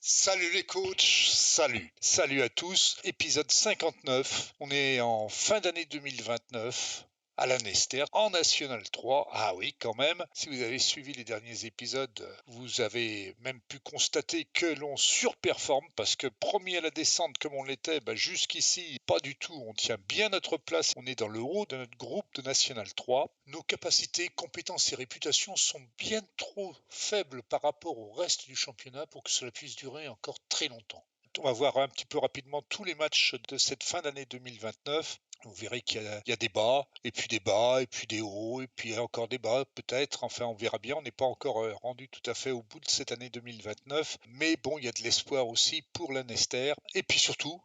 Salut les coachs, salut à tous, épisode 59, on est en fin d'année 2029 à la Nester, en National 3, ah oui quand même, si vous avez suivi les derniers épisodes, vous avez même pu constater que l'on surperforme, parce que premier à la descente comme on l'était, jusqu'ici pas du tout, on tient bien notre place, on est dans le haut de notre groupe de National 3, nos capacités, compétences et réputation sont bien trop faibles par rapport au reste du championnat pour que cela puisse durer encore très longtemps. On va voir un petit peu rapidement tous les matchs de cette fin d'année 2029. Vous verrez qu'il y a des bas, et puis des bas, et puis des hauts, et puis encore des bas peut-être. Enfin, on verra bien. On n'est pas encore rendu tout à fait au bout de cette année 2029. Mais bon, il y a de l'espoir aussi pour la Nester. Et puis surtout,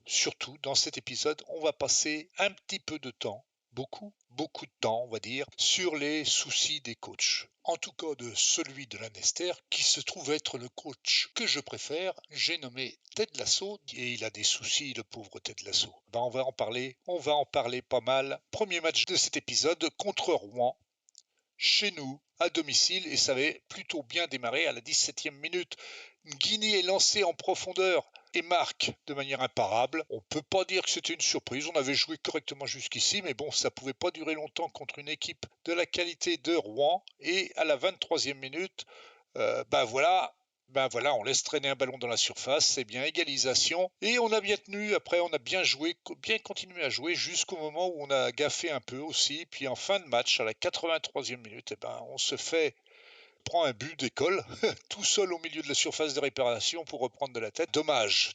dans cet épisode, on va passer un petit peu de temps, beaucoup de temps, on va dire, sur les soucis des coachs. En tout cas de celui de la Nester, qui se trouve être le coach que je préfère. J'ai nommé Ted Lasso, et il a des soucis, le pauvre Ted Lasso. On va en parler pas mal. Premier match de cet épisode contre Rouen, chez nous, à domicile, et ça avait plutôt bien démarré à la 17e minute. Guinée est lancé en profondeur et marque de manière imparable. On peut pas dire que c'était une surprise, on avait joué correctement jusqu'ici, mais bon, ça pouvait pas durer longtemps contre une équipe de la qualité de Rouen. Et à la 23e minute, voilà, on laisse traîner un ballon dans la surface, c'est bien, égalisation. Et on a bien tenu, après on a bien joué, bien continué à jouer jusqu'au moment où on a gaffé un peu aussi. Puis en fin de match, à la 83e minute, on se fait prend un but d'école, tout seul au milieu de la surface de réparation pour reprendre de la tête. Dommage.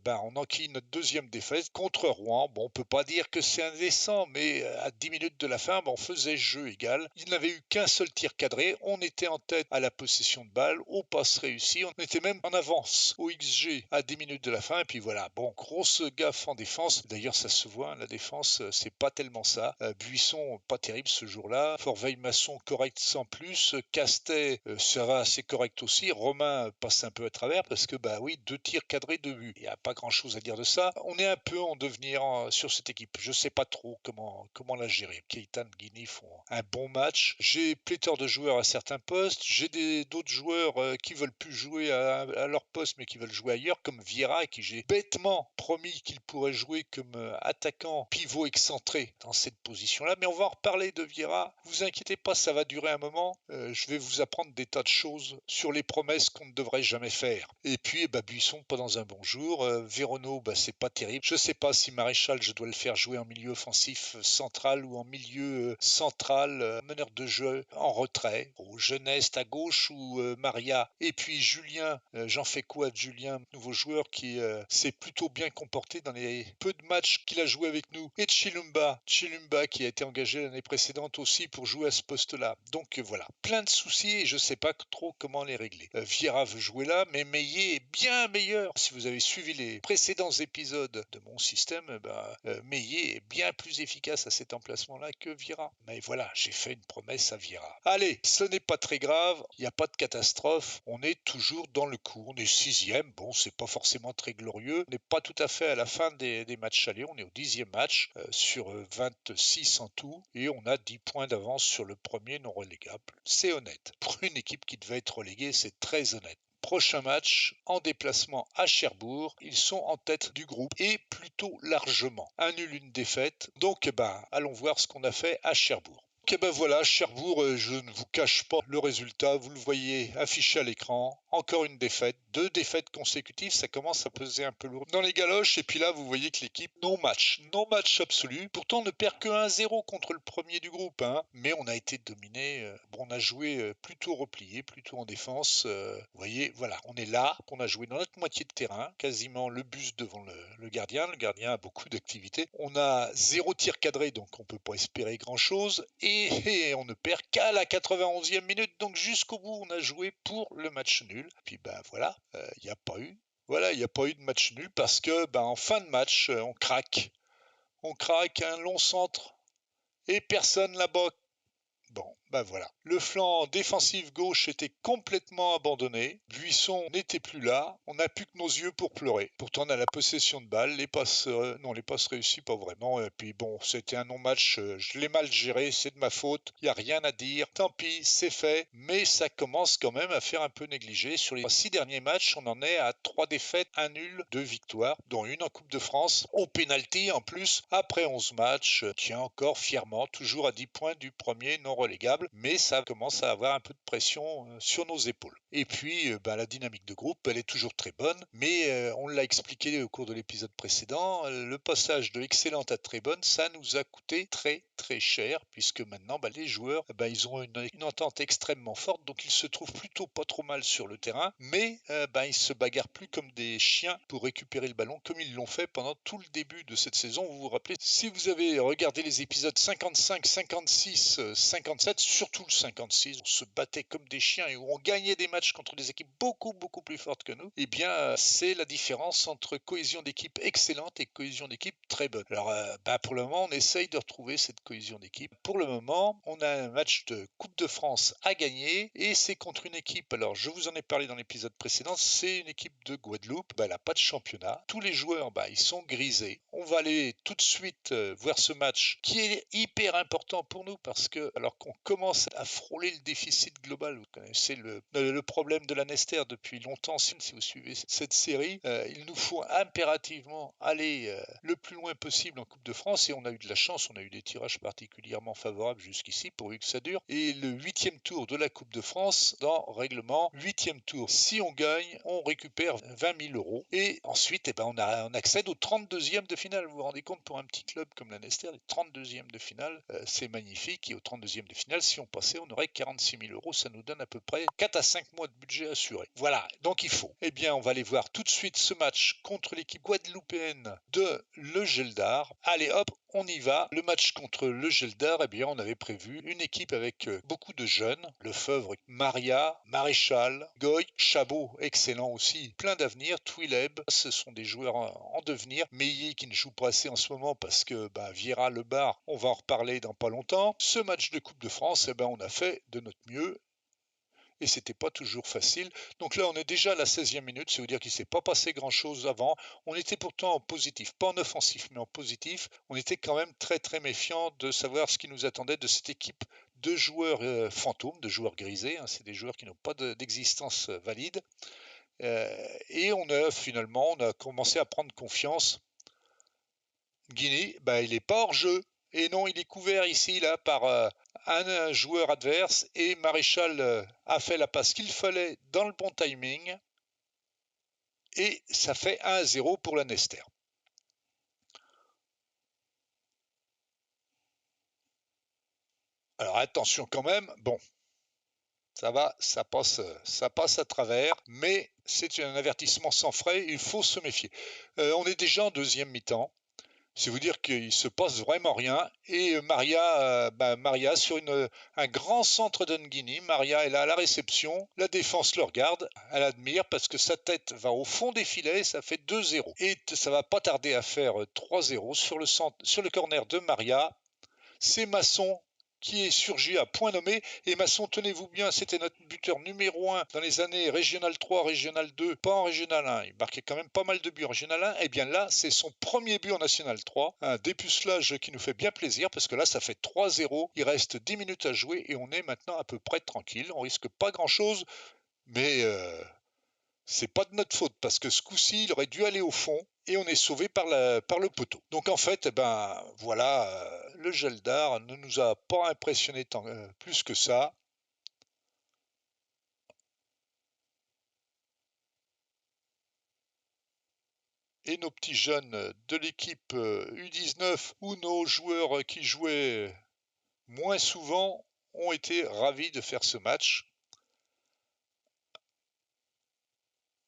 On enquille notre deuxième défaite contre Rouen. Bon, on peut pas dire que c'est indécent, mais à 10 minutes de la fin, on faisait jeu égal. Il n'avait eu qu'un seul tir cadré. On était en tête à la possession de balle, aux passes réussies. On était même en avance au XG à 10 minutes de la fin. Et puis voilà, bon, grosse gaffe en défense. D'ailleurs, ça se voit, la défense, c'est pas tellement ça. Buisson, pas terrible ce jour-là. Forveille-Masson, correct sans plus. Castet, ça va assez correct aussi. Romain passe un peu à travers parce que, 2 tirs cadrés, 2 buts. Il n'y a pas grand-chose à dire de ça. On est un peu en devenir sur cette équipe. Je sais pas trop comment la gérer. Keïtan, Guinée font un bon match. J'ai pléthore de joueurs à certains postes. J'ai d'autres joueurs qui veulent plus jouer à leur poste, mais qui veulent jouer ailleurs, comme Vieira, qui j'ai bêtement promis qu'il pourrait jouer comme attaquant pivot excentré dans cette position-là. Mais on va en reparler de Vieira. Vous inquiétez pas, ça va durer un moment. Je vais vous apprendre des tas de choses sur les promesses qu'on ne devrait jamais faire. Et puis, Buisson, pas dans un bon jour. Véronneau, c'est pas terrible. Je sais pas si Maréchal, je dois le faire jouer en milieu offensif central ou en milieu central, meneur de jeu en retrait. Jeunesse à gauche ou Maria. Et puis Julien, j'en fais quoi de Julien, nouveau joueur qui s'est plutôt bien comporté dans les peu de matchs qu'il a joué avec nous. Et Chilumba qui a été engagé l'année précédente aussi pour jouer à ce poste-là. Donc voilà, plein de soucis et je sais pas trop comment les régler. Vieira veut jouer là, mais Meillet est bien meilleur. Si vous avez suivi les précédents épisodes de mon système, Meillet est bien plus efficace à cet emplacement-là que Vieira. Mais voilà, j'ai fait une promesse à Vieira. Allez, ce n'est pas très grave, il n'y a pas de catastrophe, on est toujours dans le coup, on est 6e, bon c'est pas forcément très glorieux, on n'est pas tout à fait à la fin des matchs allés, on est au 10e match sur 26 en tout et on a 10 points d'avance sur le premier non relégable. C'est honnête. Pour une équipe qui devait être reléguée, c'est très honnête. Prochain match, en déplacement à Cherbourg, ils sont en tête du groupe et plutôt largement. Un nul, une défaite. Donc allons voir ce qu'on a fait à Cherbourg. Ok voilà, Cherbourg, je ne vous cache pas le résultat, vous le voyez affiché à l'écran. Encore une défaite, 2 défaites consécutives, ça commence à peser un peu lourd dans les galoches. Et puis là, vous voyez que l'équipe, non match absolu. Pourtant, on ne perd que 1-0 contre le premier du groupe, mais on a été dominé. On a joué plutôt replié, plutôt en défense. Vous voyez, voilà, on est là, on a joué dans notre moitié de terrain, quasiment le bus devant le gardien. Le gardien a beaucoup d'activité. On a 0 tir cadré, donc on peut pas espérer grand-chose. Et on ne perd qu'à la 91e minute, donc jusqu'au bout, on a joué pour le match nul. Puis voilà, il n'y a pas eu. Voilà, il n'y a pas eu de match nul parce que en fin de match, on craque. On craque un long centre et personne là-bas. Bon, Bah voilà. Le flanc défensif gauche était complètement abandonné. Buisson n'était plus là. On n'a plus que nos yeux pour pleurer. Pourtant, on a la possession de balle. Les passes réussies, pas vraiment. Et puis bon, c'était un non-match. Je l'ai mal géré. C'est de ma faute. Il n'y a rien à dire. Tant pis, c'est fait. Mais ça commence quand même à faire un peu négligé. Sur les 6 derniers matchs, on en est à 3 défaites, 1 nul, 2 victoires, dont une en Coupe de France. Au pénalty en plus, après 11 matchs. Tient encore fièrement, toujours à 10 points du premier non relégable. Mais ça commence à avoir un peu de pression sur nos épaules. Et puis, la dynamique de groupe, elle est toujours très bonne. Mais on l'a expliqué au cours de l'épisode précédent, le passage de excellente à très bonne, ça nous a coûté très très cher. Puisque maintenant, les joueurs, ils ont une entente extrêmement forte. Donc ils se trouvent plutôt pas trop mal sur le terrain. Mais ils se bagarrent plus comme des chiens pour récupérer le ballon comme ils l'ont fait pendant tout le début de cette saison. Vous vous rappelez, si vous avez regardé les épisodes 55, 56, 57, surtout le 56, on se battait comme des chiens et où on gagnait des matchs contre des équipes beaucoup beaucoup plus fortes que nous. Eh bien, c'est la différence entre cohésion d'équipe excellente et cohésion d'équipe très bonne. Alors, pour le moment, on essaye de retrouver cette cohésion d'équipe. Pour le moment, on a un match de Coupe de France à gagner et c'est contre une équipe. Alors, je vous en ai parlé dans l'épisode précédent, c'est une équipe de Guadeloupe. Elle n'a pas de championnat. Tous les joueurs, ils sont grisés. On va aller tout de suite voir ce match qui est hyper important pour nous parce que, alors qu'on commence à frôler le déficit global, vous connaissez le problème de la Nester depuis longtemps, si vous suivez cette série, il nous faut impérativement aller le plus loin possible en Coupe de France et on a eu de la chance, on a eu des tirages particulièrement favorables jusqu'ici pourvu que ça dure. Et le 8e tour de la Coupe de France, dans règlement, 8e tour, si on gagne, on récupère 20 000 euros et ensuite on accède au 32e de finale. Vous vous rendez compte, pour un petit club comme la Nester, les 32e de finale, c'est magnifique. Et au 32e de finale, si on passait, on aurait 46 000 euros. Ça nous donne à peu près 4 à 5 mois de budget assuré. Voilà, donc il faut. Eh bien, on va aller voir tout de suite ce match contre l'équipe guadeloupéenne de Le Geldar. Allez hop, on y va. Le match contre Le Geldar, on avait prévu une équipe avec beaucoup de jeunes. Lefebvre, Maria, Maréchal, Goy, Chabot, excellent aussi. Plein d'avenir. Twileb, ce sont des joueurs en devenir. Meilly qui ne joue pas assez en ce moment parce que Vieira, Le Bar, on va en reparler dans pas longtemps. Ce match de Coupe de France, on a fait de notre mieux. Et c'était pas toujours facile. Donc là, on est déjà à la 16e minute, ça veut dire qu'il ne s'est pas passé grand-chose avant. On était pourtant en positif, pas en offensif, mais en positif. On était quand même très très méfiant de savoir ce qui nous attendait de cette équipe de joueurs fantômes, de joueurs grisés. C'est des joueurs qui n'ont pas d'existence valide. Et on a commencé à prendre confiance. Guinée, il n'est pas hors jeu. Et non, il est couvert ici là par un joueur adverse et Maréchal a fait la passe qu'il fallait dans le bon timing et ça fait 1-0 pour la Nester. Alors attention quand même, bon, ça va, ça passe à travers, mais c'est un avertissement sans frais, il faut se méfier. On est déjà en deuxième mi-temps. C'est vous dire qu'il se passe vraiment rien. Et Maria sur un grand centre de Nguini. Maria est là à la réception. La défense le regarde. Elle admire parce que sa tête va au fond des filets. Ça fait 2-0. Et ça va pas tarder à faire 3-0 sur le corner de Maria. C'est Masson qui est surgi à point nommé. Et Masson, tenez-vous bien, c'était notre buteur numéro 1 dans les années Régional 3, Régional 2, pas en Régional 1. Il marquait quand même pas mal de buts en Régional 1. Et bien là, c'est son premier but en National 3. Un dépucelage qui nous fait bien plaisir parce que là, ça fait 3-0. Il reste 10 minutes à jouer et on est maintenant à peu près tranquille. On risque pas grand-chose, mais c'est pas de notre faute parce que ce coup-ci, il aurait dû aller au fond et on est sauvé par le poteau. Donc en fait, voilà, le Geldar ne nous a pas impressionné plus que ça. Et nos petits jeunes de l'équipe U19 ou nos joueurs qui jouaient moins souvent ont été ravis de faire ce match.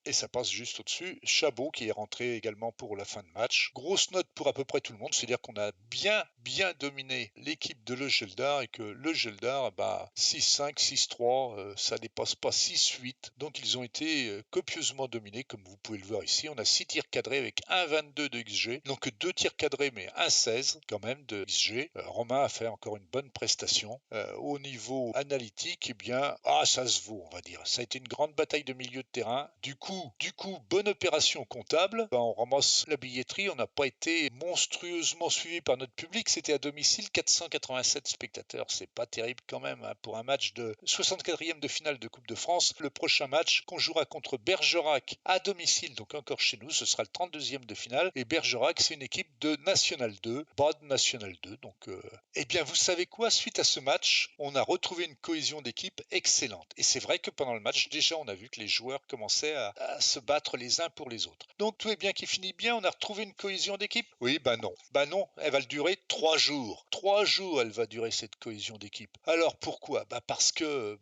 Et ça passe juste au-dessus. Chabot qui est rentré également pour la fin de match. Grosse note pour à peu près tout le monde. C'est-à-dire qu'on a bien, bien dominé l'équipe de Le Geldar et que Le Geldar, 6-5, 6-3, ça dépasse pas 6-8. Donc ils ont été copieusement dominés, comme vous pouvez le voir ici. On a 6 tirs cadrés avec 1,22 de XG. Donc 2 tirs cadrés, mais 1,16 quand même de XG. Romain a fait encore une bonne prestation. Au niveau analytique, eh bien, ça se vaut, on va dire. Ça a été une grande bataille de milieu de terrain. Du coup, bonne opération comptable. On ramasse la billetterie. On n'a pas été monstrueusement suivi par notre public. C'était à domicile, 487 spectateurs. C'est pas terrible quand même hein, pour un match de 64e de finale de Coupe de France. Le prochain match qu'on jouera contre Bergerac à domicile, donc encore chez nous, ce sera le 32e de finale. Et Bergerac, c'est une équipe de National 2, pas de National 2. Donc, eh bien, vous savez quoi? Suite à ce match, on a retrouvé une cohésion d'équipe excellente. Et c'est vrai que pendant le match, déjà, on a vu que les joueurs commençaient à se battre les uns pour les autres. Donc, tout est bien qui finit bien. On a retrouvé une cohésion d'équipe? Oui, non. Non, elle va durer 3 jours. 3 jours, elle va durer cette cohésion d'équipe. Alors, pourquoi? Parce que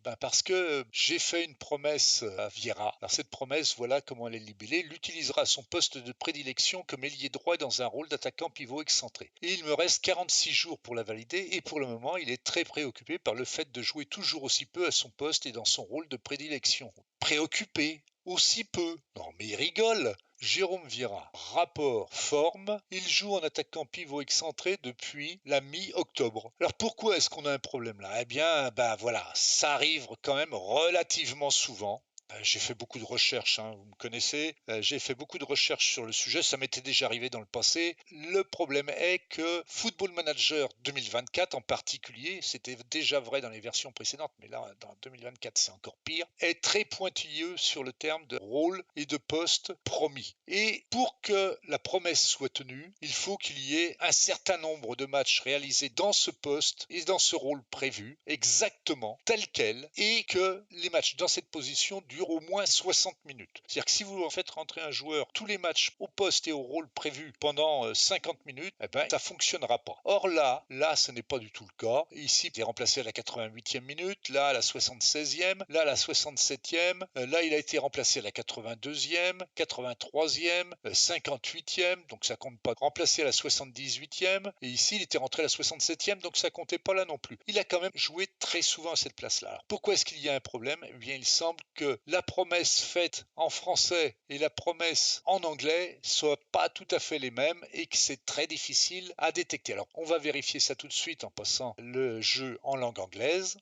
j'ai fait une promesse à Vieira. Alors, cette promesse, voilà comment elle est libellée. Il utilisera son poste de prédilection comme ailier droit dans un rôle d'attaquant pivot excentré. Et il me reste 46 jours pour la valider et pour le moment, il est très préoccupé par le fait de jouer toujours aussi peu à son poste et dans son rôle de prédilection. Préoccupé? Aussi peu? Non, mais il rigole! Jérôme Vieira, rapport, forme, il joue en attaquant pivot excentré depuis la mi-octobre. Alors pourquoi est-ce qu'on a un problème là? Eh bien, voilà, ça arrive quand même relativement souvent. J'ai fait beaucoup de recherches, hein, vous me connaissez. J'ai fait beaucoup de recherches sur le sujet, ça m'était déjà arrivé dans le passé. Le problème est que Football Manager 2024 en particulier, c'était déjà vrai dans les versions précédentes, mais là, dans 2024, c'est encore pire, est très pointilleux sur le terme de rôle et de poste promis. Et pour que la promesse soit tenue, il faut qu'il y ait un certain nombre de matchs réalisés dans ce poste et dans ce rôle prévu, exactement, tel quel, et que les matchs dans cette position durent au moins 60 minutes. C'est-à-dire que si vous en faites rentrer un joueur tous les matchs au poste et au rôle prévu pendant 50 minutes, ça fonctionnera pas. Or là, ce n'est pas du tout le cas. Ici, il est remplacé à la 88e minute, là à la 76e, là à la 67e, là il a été remplacé à la 82e, 83e, 58e, donc ça compte pas. Remplacé à la 78e, et ici il était rentré à la 67e, donc ça comptait pas là non plus. Il a quand même joué très souvent à cette place-là. Alors, pourquoi est-ce qu'il y a un problème? Eh bien, il semble que la promesse faite en français et la promesse en anglais soient pas tout à fait les mêmes et que c'est très difficile à détecter. Alors, on va vérifier ça tout de suite en passant le jeu en langue anglaise.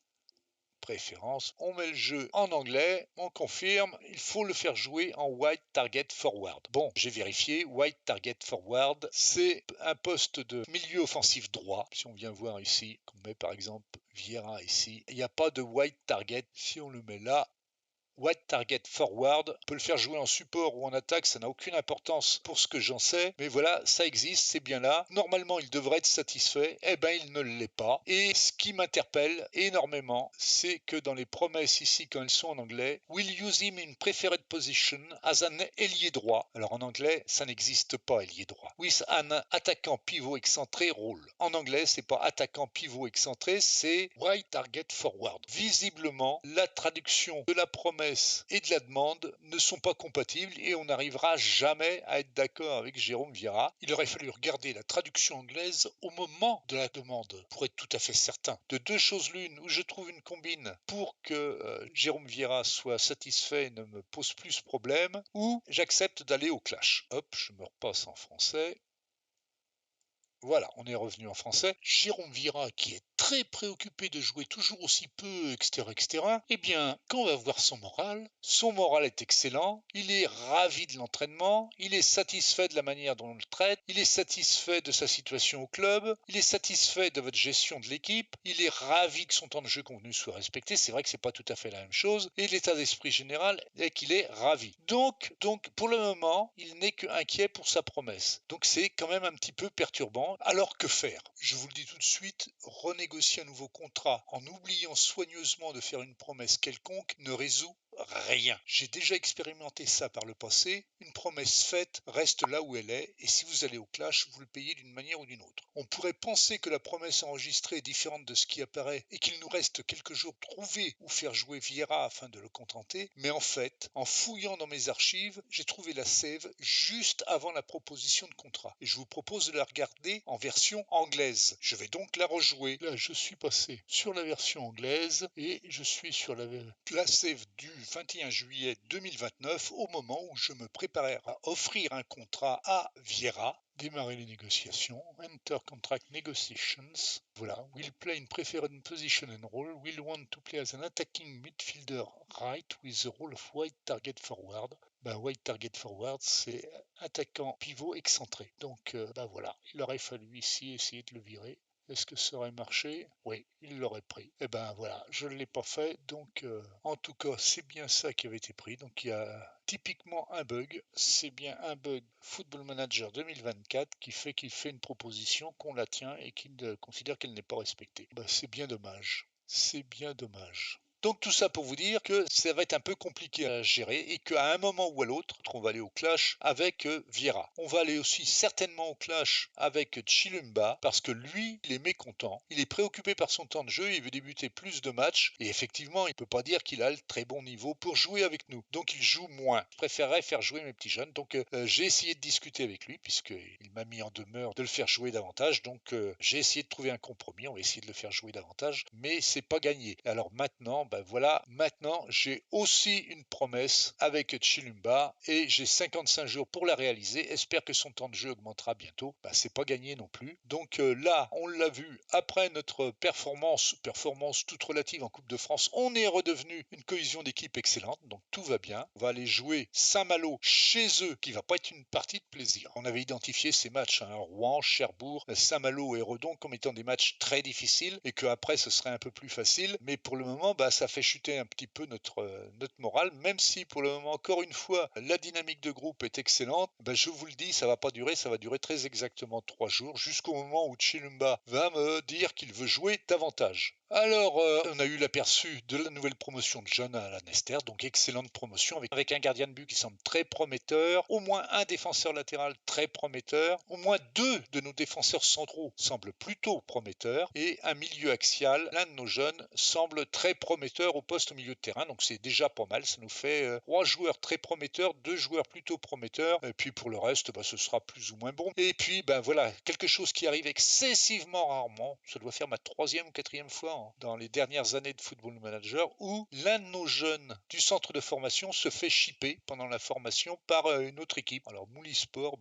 Préférence, on met le jeu en anglais, on confirme, il faut le faire jouer en Wide Target Forward. Bon, j'ai vérifié, Wide Target Forward, c'est un poste de milieu offensif droit. Si on vient voir ici, qu'on met par exemple Vieira ici, il n'y a pas de Wide Target. Si on le met là, Wide Target Forward, on peut le faire jouer en support ou en attaque, ça n'a aucune importance pour ce que j'en sais, mais voilà, ça existe, c'est bien là. Normalement, il devrait être satisfait, eh ben il ne l'est pas. Et ce qui m'interpelle énormément, c'est que dans les promesses ici, quand elles sont en anglais, will use him in preferred position as an ailier droit. Alors en anglais, ça n'existe pas ailier droit. With an attaquant pivot excentré rôle. En anglais, c'est pas attaquant pivot excentré, c'est Wide Target Forward. Visiblement, la traduction de la promesse et de la demande ne sont pas compatibles et on n'arrivera jamais à être d'accord avec Jérôme Vieira. Il aurait fallu regarder la traduction anglaise au moment de la demande pour être tout à fait certain. De deux choses l'une, où je trouve une combine pour que Jérôme Vieira soit satisfait et ne me pose plus problème, ou j'accepte d'aller au clash. Hop, je me repasse en français. Voilà, on est revenu en français. Jérôme Vieira, qui est très préoccupé de jouer toujours aussi peu, etc., eh bien, quand on va voir son moral est excellent, il est ravi de l'entraînement, il est satisfait de la manière dont on le traite, il est satisfait de sa situation au club, il est satisfait de votre gestion de l'équipe, il est ravi que son temps de jeu convenu soit respecté, c'est vrai que c'est pas tout à fait la même chose, et l'état d'esprit général est qu'il est ravi. Donc, pour le moment, il n'est qu'inquiet pour sa promesse. Donc c'est quand même un petit peu perturbant. Alors que faire? Je vous le dis tout de suite, renégocier un nouveau contrat en oubliant soigneusement de faire une promesse quelconque ne résout rien. J'ai déjà expérimenté ça par le passé. Une promesse faite reste là où elle est, et si vous allez au clash, vous le payez d'une manière ou d'une autre. On pourrait penser que la promesse enregistrée est différente de ce qui apparaît et qu'il nous reste quelques jours pour trouver ou faire jouer Vieira afin de le contenter, mais en fait, en fouillant dans mes archives, j'ai trouvé la save juste avant la proposition de contrat. Et je vous propose de la regarder en version anglaise. Je vais donc la rejouer. Là, je suis passé sur la version anglaise et je suis sur la save du 21 juillet 2029 au moment où je me préparais à offrir un contrat à Vieira. Démarrer les négociations. Enter contract negotiations. Voilà. Will play in preferred position and role. Will want to play as an attacking midfielder right with the role of wide target forward. Wide target forward, c'est attaquant pivot excentré. Donc voilà, il aurait fallu ici essayer de le virer. Est-ce que ça aurait marché? Oui, il l'aurait pris. Et voilà, je ne l'ai pas fait. Donc, en tout cas, c'est bien ça qui avait été pris. Donc, il y a typiquement un bug. C'est bien un bug Football Manager 2024 qui fait qu'il fait une proposition, qu'on la tient et qu'il considère qu'elle n'est pas respectée. C'est bien dommage. C'est bien dommage. Donc tout ça pour vous dire que ça va être un peu compliqué à gérer et qu'à un moment ou à l'autre, on va aller au clash avec Vieira. On va aller aussi certainement au clash avec Chilumba parce que lui, il est mécontent. Il est préoccupé par son temps de jeu, il veut débuter plus de matchs et effectivement, il ne peut pas dire qu'il a le très bon niveau pour jouer avec nous. Donc il joue moins. Je préférerais faire jouer mes petits jeunes. Donc j'ai essayé de discuter avec lui puisqu'il m'a mis en demeure de le faire jouer davantage. Donc j'ai essayé de trouver un compromis. On va essayer de le faire jouer davantage, mais c'est pas gagné. Alors maintenant, maintenant j'ai aussi une promesse avec Chilumba et j'ai 55 jours pour la réaliser. Espère que son temps de jeu augmentera bientôt. C'est pas gagné non plus. Donc là, on l'a vu, après notre performance toute relative en Coupe de France, on est redevenu une cohésion d'équipe excellente. Donc tout va bien. On va aller jouer Saint-Malo chez eux, qui va pas être une partie de plaisir. On avait identifié ces matchs, Rouen, Cherbourg, Saint-Malo et Redon comme étant des matchs très difficiles et qu'après ce serait un peu plus facile. Mais pour le moment, ça fait chuter un petit peu notre morale, même si pour le moment, encore une fois, la dynamique de groupe est excellente. Je vous le dis, ça va pas durer, ça va durer très exactement 3 jours, jusqu'au moment où Chilumba va me dire qu'il veut jouer davantage. Alors, on a eu l'aperçu de la nouvelle promotion de John à Lanester, donc excellente promotion avec un gardien de but qui semble très prometteur, au moins un défenseur latéral très prometteur, au moins 2 de nos défenseurs centraux semblent plutôt prometteurs, et un milieu axial, l'un de nos jeunes, semble très prometteur au poste au milieu de terrain, donc c'est déjà pas mal, ça nous fait 3 joueurs très prometteurs, 2 joueurs plutôt prometteurs, et puis pour le reste, ce sera plus ou moins bon. Et puis, voilà, quelque chose qui arrive excessivement rarement, ça doit faire ma 3e ou 4e fois dans les dernières années de Football Manager, où l'un de nos jeunes du centre de formation se fait chipper pendant la formation par une autre équipe. Alors Moulisport,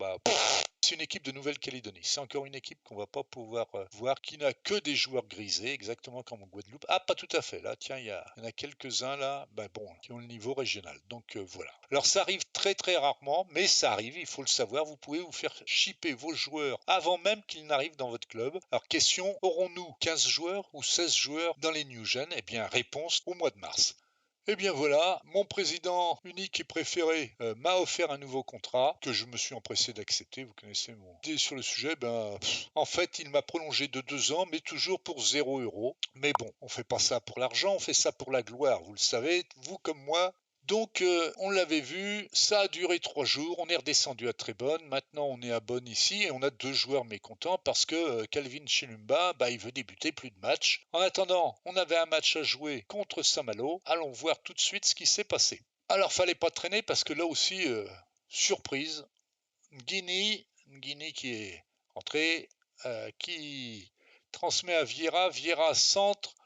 c'est une équipe de Nouvelle-Calédonie. C'est encore une équipe qu'on va pas pouvoir voir, qui n'a que des joueurs grisés, exactement comme en Guadeloupe. Ah, pas tout à fait. Là, tiens, il y en a quelques-uns là, qui ont le niveau régional. Donc voilà. Alors ça arrive très très rarement, mais ça arrive, il faut le savoir. Vous pouvez vous faire shipper vos joueurs avant même qu'ils n'arrivent dans votre club. Alors question, aurons-nous 15 joueurs ou 16 joueurs dans les New Gen? Eh bien, réponse au mois de mars. Eh bien voilà, mon président unique et préféré m'a offert un nouveau contrat que je me suis empressé d'accepter. Vous connaissez mon idée sur le sujet. En fait, il m'a prolongé de 2 ans, mais toujours pour 0 €. Mais bon, on fait pas ça pour l'argent, on fait ça pour la gloire. Vous le savez, vous comme moi. Donc, on l'avait vu, ça a duré 3 jours, on est redescendu à Trébonne, maintenant on est à Bonn ici et on a 2 joueurs mécontents parce que Calvin Chilumba, il veut débuter plus de matchs. En attendant, on avait un match à jouer contre Saint-Malo, allons voir tout de suite ce qui s'est passé. Alors, fallait pas traîner parce que là aussi, surprise, Guinée qui est entré, qui transmet à Vieira, Vieira centre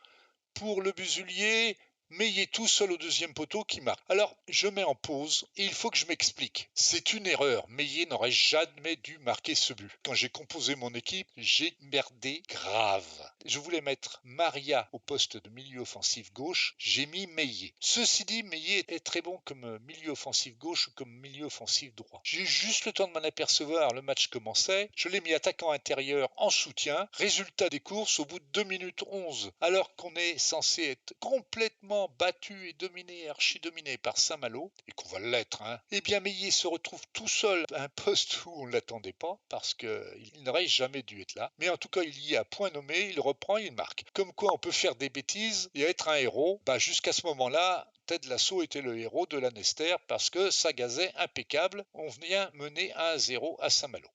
pour le Busulier, mais il est tout seul au deuxième poteau qui marque. Alors, je mets en pause et il faut que je m'explique. C'est une erreur. Meillet n'aurait jamais dû marquer ce but. Quand j'ai composé mon équipe, j'ai merdé grave. Je voulais mettre Maria au poste de milieu offensif gauche. J'ai mis Meillet. Ceci dit, Meillet est très bon comme milieu offensif gauche ou comme milieu offensif droit. J'ai eu juste le temps de m'en apercevoir. Le match commençait. Je l'ai mis attaquant intérieur en soutien. Résultat des courses au bout de 2 minutes 11. Alors qu'on est censé être complètement battu et dominé, archi-dominé par Saint-Malo, et qu'on va l'être, eh bien Meillet se retrouve tout seul à un poste où on ne l'attendait pas, parce qu'il n'aurait jamais dû être là. Mais en tout cas, il y est à point nommé, il reprend, il marque. Comme quoi, on peut faire des bêtises et être un héros. Jusqu'à ce moment-là, Ted Lasso était le héros de l'Annester parce que ça gazait impeccable. On vient mener 1-0 à Saint-Malo.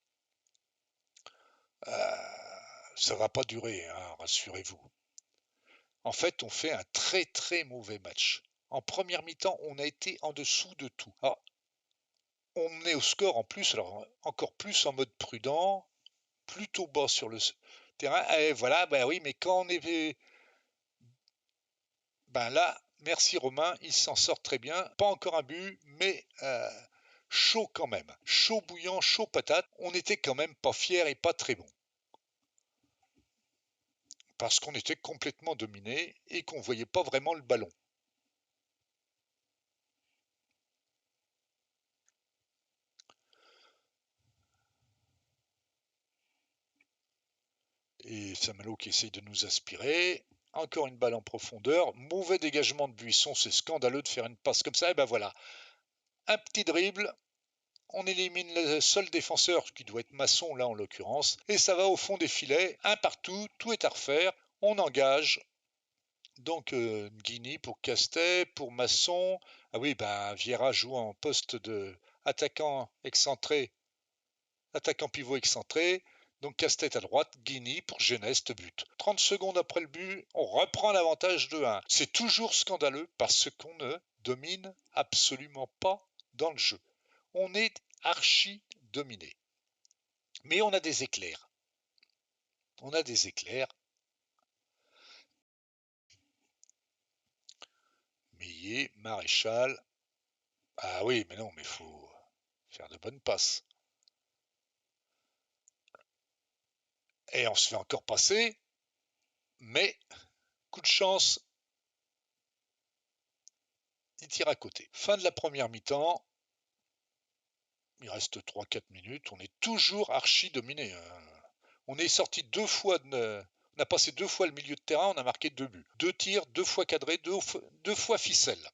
Ça va pas durer, hein, rassurez-vous. En fait, on fait un très très mauvais match. En première mi-temps, on a été en dessous de tout. Alors, on est au score en plus, alors encore plus en mode prudent, plutôt bas sur le terrain. Et voilà, ben oui, mais quand on est... Ben là, merci Romain, il s'en sort très bien. Pas encore un but, mais chaud quand même. Chaud bouillant, chaud patate. On n'était quand même pas fiers et pas très bons. Parce qu'on était complètement dominé et qu'on ne voyait pas vraiment le ballon. Et Saint-Malo qui essaye de nous aspirer. Encore une balle en profondeur. Mauvais dégagement de Buisson. C'est scandaleux de faire une passe comme ça. Et ben voilà. Un petit dribble. On élimine le seul défenseur qui doit être Masson là en l'occurrence. Et ça va au fond des filets. Un partout. Tout est à refaire. On engage. Donc Guigny pour Castet, pour Masson. Ah oui, ben Vieira joue en poste de attaquant excentré. Attaquant pivot excentré. Donc casse-tête à droite, Guigny pour Geneste but. 30 secondes après le but, on reprend l'avantage de 1. C'est toujours scandaleux parce qu'on ne domine absolument pas dans le jeu. On est archi dominé. Mais on a des éclairs. On a des éclairs. Millet, Maréchal. Ah oui, mais non, mais il faut faire de bonnes passes. Et on se fait encore passer. Mais, coup de chance, il tire à côté. Fin de la première mi-temps. Il reste 3-4 minutes. On est toujours archi dominé. On est sorti 2 fois. On a passé 2 fois le milieu de terrain. On a marqué 2 buts. 2 tirs, 2 fois cadrés, 2 fois ficelle.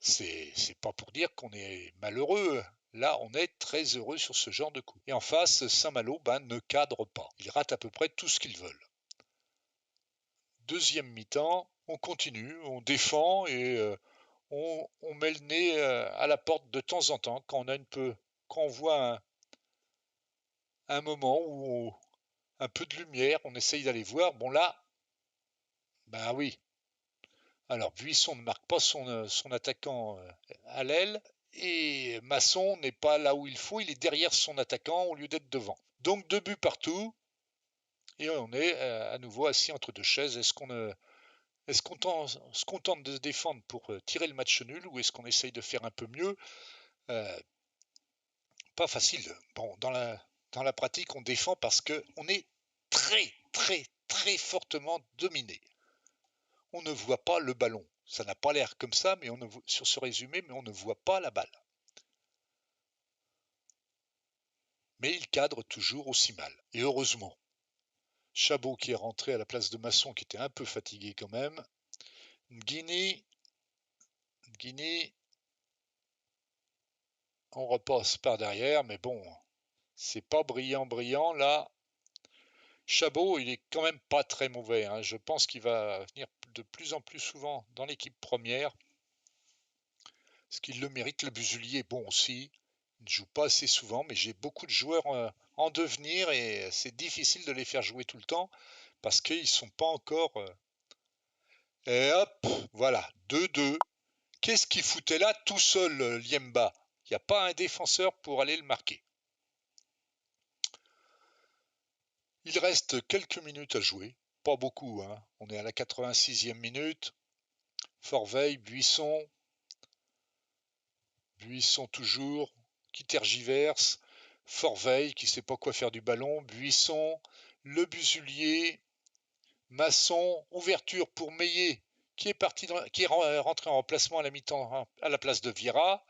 C'est pas pour dire qu'on est malheureux. Là, on est très heureux sur ce genre de coup. Et en face, Saint-Malo ne cadre pas. Ils ratent à peu près tout ce qu'ils veulent. Deuxième mi-temps, on continue, on défend et on met le nez à la porte de temps en temps quand on voit un moment où un peu de lumière, on essaye d'aller voir. Bon là, ben oui. Alors Buisson ne marque pas son attaquant à l'aile et Masson n'est pas là où il faut, il est derrière son attaquant au lieu d'être devant. Donc 2 buts partout et on est à nouveau assis entre deux chaises. Est-ce qu'on se contente de se défendre pour tirer le match nul ou est-ce qu'on essaye de faire un peu mieux? Pas facile. Bon, dans la pratique, on défend parce qu'on est très, très, très fortement dominé. On ne voit pas le ballon. Ça n'a pas l'air comme ça, mais sur ce résumé, mais on ne voit pas la balle. Mais il cadre toujours aussi mal. Et heureusement. Chabot qui est rentré à la place de Masson, qui était un peu fatigué quand même. Guinée, on repasse par derrière, mais bon, c'est pas brillant là. Chabot, il est quand même pas très mauvais. Hein. Je pense qu'il va venir de plus en plus souvent dans l'équipe première. Parce qu'il le mérite. Le Busulier, bon aussi. Il ne joue pas assez souvent, mais j'ai beaucoup de joueurs en devenir et c'est difficile de les faire jouer tout le temps parce qu'ils ne sont pas encore. Et hop, voilà, 2-2. Qu'est-ce qu'il foutait là tout seul, Liemba? Il n'y a pas un défenseur pour aller le marquer. Il reste quelques minutes à jouer. Pas beaucoup, hein. On est à la 86e minute. Forveille, Buisson toujours, qui tergiverse. Forveille qui ne sait pas quoi faire du ballon. Buisson, Le Busulier, Masson, ouverture pour Meillet qui est rentré en remplacement à la mi-temps à la place de Vieira.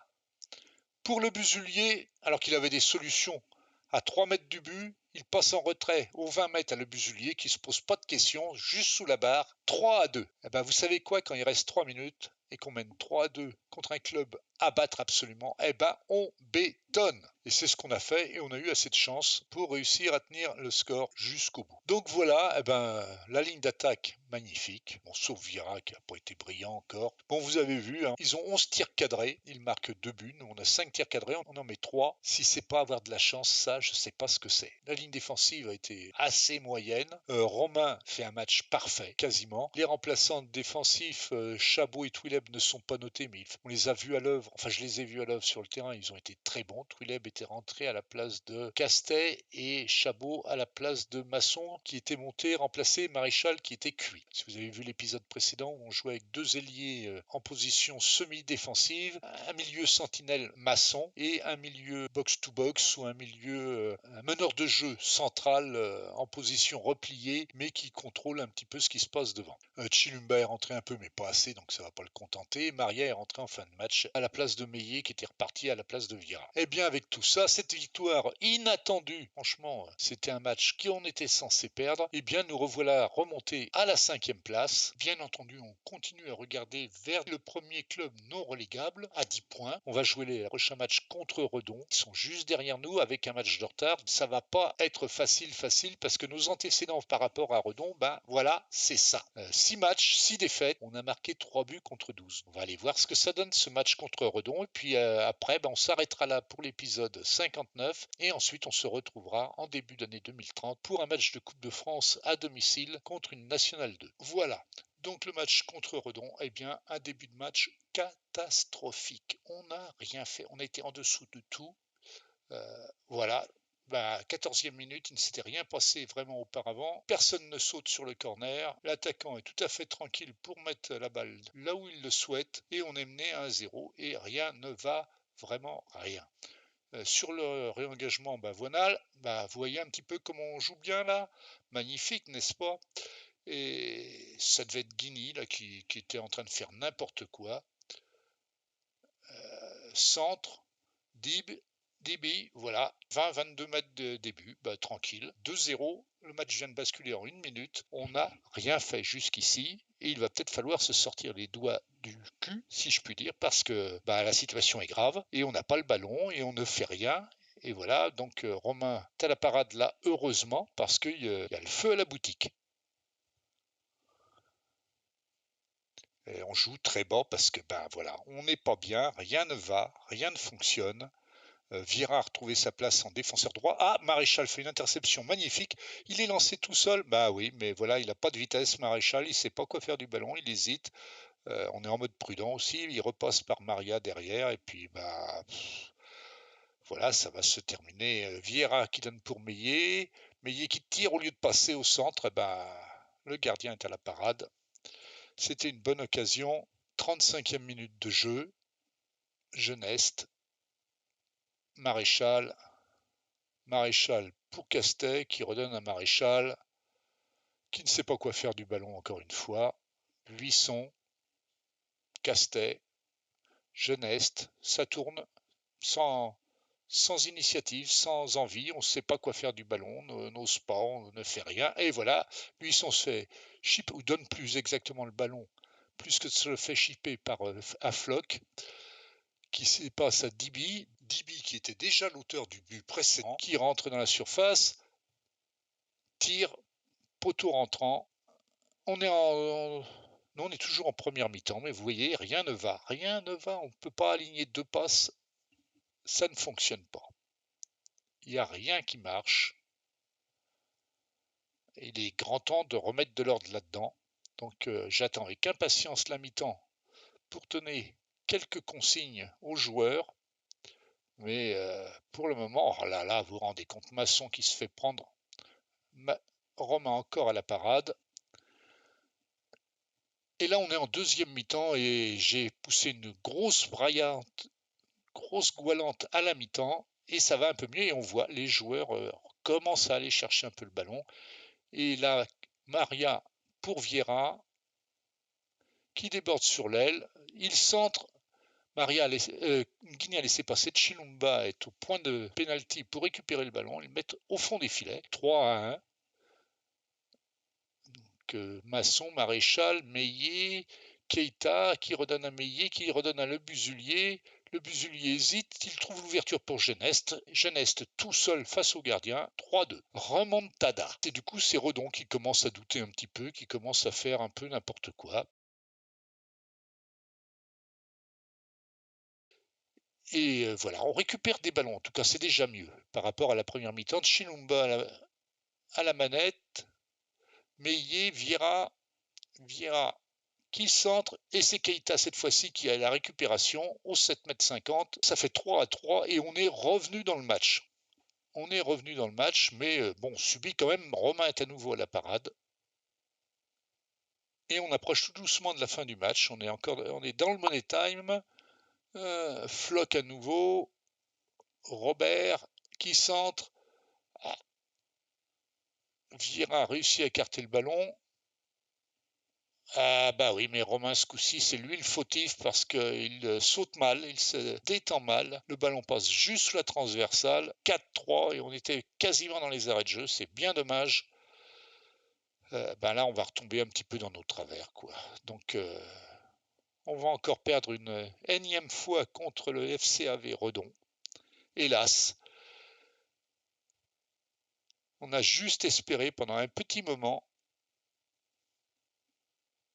Pour Le Busulier, alors qu'il avait des solutions à 3 mètres du but, il passe en retrait aux 20 mètres à Le Busulier qui ne se pose pas de questions, juste sous la barre, 3-2. Et ben vous savez quoi, quand il reste 3 minutes et qu'on mène 3-2 contre un club à battre absolument, eh ben on bétonne. Et c'est ce qu'on a fait et on a eu assez de chance pour réussir à tenir le score jusqu'au bout. Donc voilà, eh ben, la ligne d'attaque magnifique. Bon, sauf Vira qui n'a pas été brillant encore. Bon, vous avez vu, hein, ils ont 11 tirs cadrés, ils marquent 2 buts. Nous, on a 5 tirs cadrés, on en met 3. Si c'est pas avoir de la chance, ça, je sais pas ce que c'est. La ligne défensive a été assez moyenne. Romain fait un match parfait, quasiment. Les remplaçants défensifs, Chabot et Twileb ne sont pas notés, mais on les a vus à l'œuvre. Enfin, je les ai vus à l'œuvre sur le terrain. Ils ont été très bons. Twileb était rentré à la place de Castet et Chabot à la place de Masson, qui était monté remplacer Maréchal, qui était cuit. Si vous avez vu l'épisode précédent où on jouait avec 2 ailiers en position semi-défensive, un milieu sentinelle Masson et un milieu box-to-box ou un milieu un meneur de jeu central en position repliée, mais qui contrôle un petit peu ce qui se passe devant. Chilumba est rentré un peu, mais pas assez, donc ça va pas le contenter. Maria est rentré en fin de match à la place de Meillet, qui était reparti à la place de Vira. Et bien avec tout ça, cette victoire inattendue, franchement, c'était un match qu'on était censé perdre, et bien nous revoilà remontés à la 5e place. Bien entendu, on continue à regarder vers le premier club non relégable à 10 points. On va jouer les prochains matchs contre Redon. Ils sont juste derrière nous avec un match de retard. Ça va pas être facile parce que nos antécédents par rapport à Redon, ben voilà, c'est ça. 6 matchs, 6 défaites. On a marqué 3 buts contre 12. On va aller voir ce que ça donne ce match contre Redon. Et puis après, ben, on s'arrêtera là pour l'épisode 59. Et ensuite, on se retrouvera en début d'année 2030 pour un match de Coupe de France à domicile contre une Nationale 2. Voilà. Donc le match contre Redon, eh bien un début de match catastrophique. On n'a rien fait, on a été en dessous de tout. Voilà, 14e minute, il ne s'était rien passé vraiment auparavant. Personne ne saute sur le corner. L'attaquant est tout à fait tranquille pour mettre la balle là où il le souhaite. Et on est mené à 1-0 et rien ne va, vraiment rien. Sur le réengagement, voilà, vous voyez un petit peu comment on joue bien là. Magnifique, n'est-ce pas? Et ça devait être Guigny là, qui était en train de faire n'importe quoi. Centre, Dibi, voilà, 20-22 mètres de début, tranquille. 2-0, le match vient de basculer en 1 minute. On n'a rien fait jusqu'ici. Et il va peut-être falloir se sortir les doigts du cul, si je puis dire, parce que la situation est grave. Et on n'a pas le ballon et on ne fait rien. Et voilà, donc Romain, t'as la parade là, heureusement, parce qu'il y a le feu à la boutique. Et on joue très bas parce que voilà, on n'est pas bien, rien ne va, rien ne fonctionne. Vira a retrouvé sa place en défenseur droit. Ah, Maréchal fait une interception magnifique. Il est lancé tout seul. Oui, mais voilà, il n'a pas de vitesse, Maréchal. Il ne sait pas quoi faire du ballon. Il hésite. On est en mode prudent aussi. Il repasse par Maria derrière. Et puis, voilà, ça va se terminer. Vieira qui donne pour Meillet. Meillet qui tire au lieu de passer au centre. Le gardien est à la parade. C'était une bonne occasion. 35e minute de jeu. Geneste. Maréchal pour Castet, qui redonne à Maréchal, qui ne sait pas quoi faire du ballon encore une fois. Buisson, Castet, Geneste, ça tourne sans initiative, sans envie, on ne sait pas quoi faire du ballon, on n'ose pas, on ne fait rien. Et voilà, Buisson se fait chipper, ou donne plus exactement le ballon, plus que se le fait chipper par Afloc, qui passe à Dibi qui était déjà l'auteur du but précédent, qui rentre dans la surface, tire, poteau rentrant. On est toujours en première mi-temps, mais vous voyez, rien ne va, on ne peut pas aligner 2 passes, ça ne fonctionne pas. Il n'y a rien qui marche. Et il est grand temps de remettre de l'ordre là-dedans. Donc j'attends avec impatience la mi-temps pour donner quelques consignes aux joueurs. Mais pour le moment, oh là là, vous vous rendez compte, Masson qui se fait prendre, Romain encore à la parade. Et là, on est en deuxième mi-temps et j'ai poussé une grosse goualante à la mi-temps et ça va un peu mieux et on voit les joueurs commencent à aller chercher un peu le ballon. Et là, Maria pour Vieira qui déborde sur l'aile. Il centre. Guinée a laissé passer. Chilumba est au point de pénalty pour récupérer le ballon. Ils le mettent au fond des filets. 3-1. Donc, Masson, Maréchal, Meillet, Keita qui redonne à Meillet, qui redonne à Le Busulier. Le Busulier hésite, il trouve l'ouverture pour Geneste. Geneste tout seul face au gardien, 3-2. Remontada. Et du coup, c'est Redon qui commence à douter un petit peu, qui commence à faire un peu n'importe quoi. Et voilà, on récupère des ballons. En tout cas, c'est déjà mieux par rapport à la première mi-temps. Chilumba à la manette. Meillet, Vieira qui centre, et c'est Keita cette fois-ci qui a la récupération au 7,50 m. Ça fait 3-3 et on est revenu dans le match. On est revenu dans le match, mais bon, subit quand même. Romain est à nouveau à la parade. Et on approche tout doucement de la fin du match. On est dans le money time. Flock à nouveau. Robert qui centre. Ah, Vieira a réussi à écarter le ballon. Ah bah oui, mais Romain ce coup-ci, c'est lui le fautif parce qu'il saute mal, il se détend mal. Le ballon passe juste sous la transversale. 4-3 et on était quasiment dans les arrêts de jeu. C'est bien dommage. Ben là, on va retomber un petit peu dans nos travers, quoi. Donc, on va encore perdre une énième fois contre le FCAV Redon. Hélas, on a juste espéré pendant un petit moment,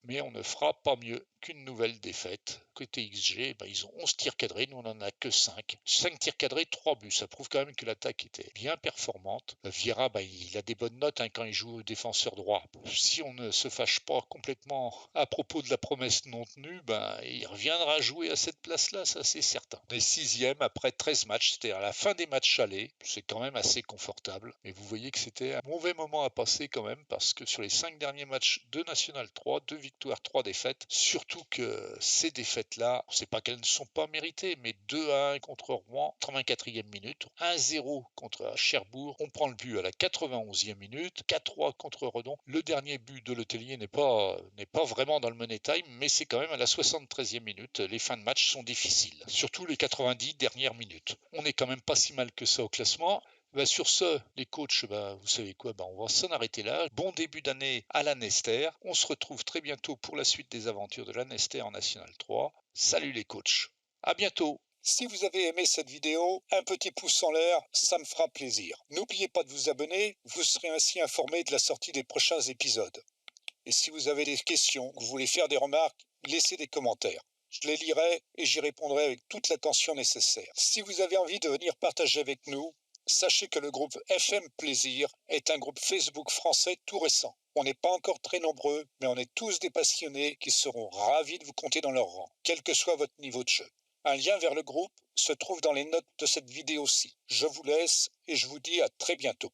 mais on ne fera pas mieux qu'une nouvelle défaite. Côté XG, ben, ils ont 11 tirs cadrés, nous on n'en a que 5. 5 tirs cadrés, 3 buts. Ça prouve quand même que l'attaque était bien performante. Vieira, ben, il a des bonnes notes quand il joue défenseur droit. Si on ne se fâche pas complètement à propos de la promesse non tenue, ben, il reviendra jouer à cette place-là, ça c'est certain. On est 6e après 13 matchs, c'était à la fin des matchs allés. C'est quand même assez confortable. Mais vous voyez que c'était un mauvais moment à passer quand même, parce que sur les 5 derniers matchs de National 3, 2 victoires, 3 défaites. Surtout que ces défaites-là, c'est pas qu'elles ne sont pas méritées, mais 2-1 contre Rouen, 84e minute, 1-0 contre Cherbourg, on prend le but à la 91e minute, 4-3 contre Redon. Le dernier but de l'Hôtelier n'est pas vraiment dans le money time, mais c'est quand même à la 73e minute. Les fins de match sont difficiles, surtout les 90 dernières minutes. On n'est quand même pas si mal que ça au classement. Ben sur ce, les coachs, vous savez quoi, on va s'en arrêter là. Bon début d'année à la Nester. On se retrouve très bientôt pour la suite des aventures de la Nester en National 3. Salut les coachs. À bientôt. Si vous avez aimé cette vidéo, un petit pouce en l'air, ça me fera plaisir. N'oubliez pas de vous abonner, vous serez ainsi informé de la sortie des prochains épisodes. Et si vous avez des questions, que vous voulez faire des remarques, laissez des commentaires. Je les lirai et j'y répondrai avec toute l'attention nécessaire. Si vous avez envie de venir partager avec nous, sachez que le groupe FM Plaisir est un groupe Facebook français tout récent. On n'est pas encore très nombreux, mais on est tous des passionnés qui seront ravis de vous compter dans leur rang, quel que soit votre niveau de jeu. Un lien vers le groupe se trouve dans les notes de cette vidéo-ci. Je vous laisse et je vous dis à très bientôt.